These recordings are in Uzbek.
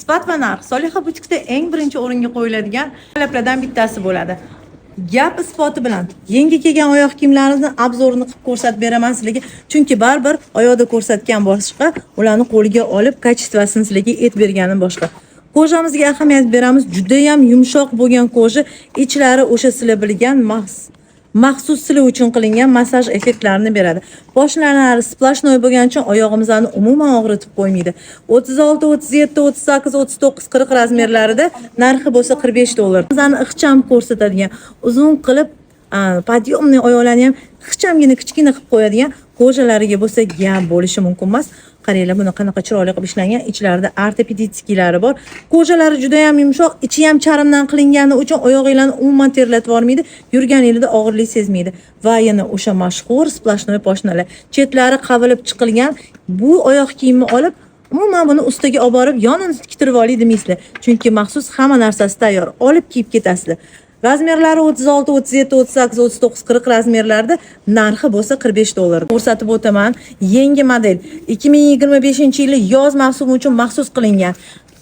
Sifat va narx Soliha butikda eng birinchi o'ringa qo'yiladigan talablardan bittasi bo'ladi. Gap isboti bilan yangi kelgan oyoq kiyimlaringizni obzorini qilib ko'rsatib beraman sizlarga. Chunki baribir oyoqda ko'rsatgan boshqa, ularni qo'liga olib kачествосini sizlarga aytib berganim boshqa. Kojamizga ahamiyat beramiz. Juda ham yumshoq bo'lgan koja, ichlari o'sha sizlar bilgan maxsus sizlar uchun qilingan massaj effektlarini beradi. Boshlanari splashnoy bo'lgani uchun oyog'imizni umuman og'ritib qo'ymaydi. 36, 37, 38, 39, 40 razmerlarida narxi bo'lsa $45. Bizani ixcham ko'rsatadigan, uzun qilib podyomniy oyoqlarni ham ixchamgina kichkina qilib qo'yadigan kojalariga bo'lsa gap bo'lishi mumkin emas. Qaranglar, buni qanaqa chiroyli qilib ishlangan, ichlarida ortopedikilari bor. Kojalari juda ham yumshoq, ichi ham charmdan qilingani uchun oyoqinglarni umuman terlatib yormaydi, yurganingizda og'irlik sezmaydi. Va yana o'sha mashhur splashnoy poshnalar, chetlari qavilib chiqilgan bu oyoq kiyimni olib umuman buni ustiga olib borib yonini tiktirib olay demaysizlar. Chunki maxsus hamma narsasi tayyor, olib kiyib ketasizlar. Razmerlari 36, 37, 38, 39, 40 razmerlarda narxi bo'lsa $45. Ko'rsatib o'taman. Yangi model 2025-yil yoz mavsumi uchun maxsus qilingan.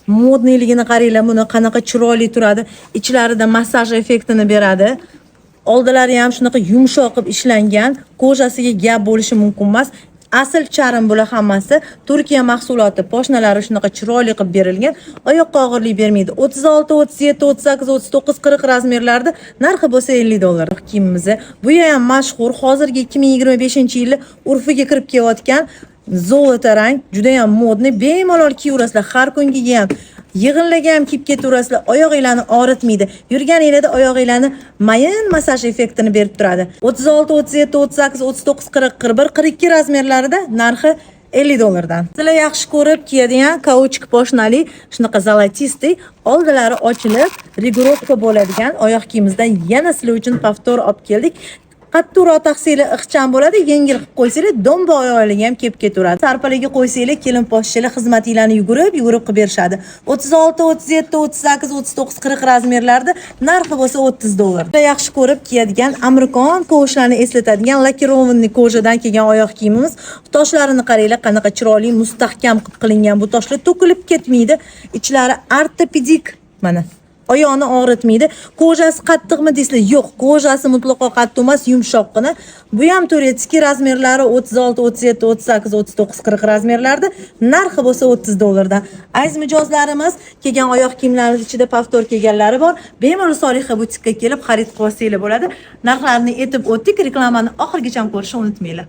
Modniyligini qaranglar, buni qanaqa chiroyli turadi. Ichlarida massaj effektini beradi. Oldilari ham shunaqa yumshoq qilib ishlangan. Kojasiga gap bo'lishi mumkin emas. Asl charm bular hammasi Turkiya mahsuloti, poshnalari shunaqa chiroyli qilib berilgan. Oyoqqa og'irlik bermaydi. 36, 37, 38, 39, 40 razmerlarda narxi bo'lsa $50. Kiyimimizni bu ham mashhur, hozirgi 2025-yil urfiga kirib kelayotgan zolota rang, juda ham modniy, bemalol kiyaverasizlar. Har kungi ham yig'inlagan ham kiyib ketaverasizlar. Oyoqinglarni og'ritmaydi. Yurganingizda oyoqinglarni mayin massaj effektini berib turadi. 36, 37, 38, 39, 40, 41, 42 razmerlarida narxi $50 dan. Sizlar yaxshi ko'rib kiyadigan kauchuk poshnali, shunaqa zolotistый, oldilari ochilib, regulovka bo'ladigan oyoq kiyimimizdan yana sizlar uchun повтор olib keldik. Qattiqroq taqsili ixcham bo'ladi, yengil qilib qo'ysanglar, domba oyoqlarga ham kelib ketaveradi. Sarpalaga qo'ysanglar, kelin poshshalar xizmatinglarni yugurib qilib berishadi. 36, 37, 38, 39, 40 razmerlarda narxi bo'lsa $30. Yaxshi ko'rib kiyadigan amerikan kovushlarini eslatadigan lakirovanniy kojadan kelgan oyoq kiyimimiz. Toshlarini qaranglar, qanaqa chiroyli, mustahkam qilib qilingan. Bu toshlar to'kilib ketmaydi. Ichlari ortopedik mana. Oyoqni og'ritmaydi. Kojasi qattiqmi deysizlar? Yo'q, kojasi mutlaqo qattiq emas, yumshoqqina. Bu ham turetskiy razmerlari 36, 37, 38, 39, 40 razmerlarda narxi bo'lsa $30 dan. Aziz mijozlarimiz, kelgan oyoq kiyimlarimiz ichida повтор kelganlari bor. Bemalol Soliha butikka kelib xarid qilsanglar bo'ladi. Narxlarni aytib o'tdik. Reklamani oxirigacha ko'rishni unutmanglar.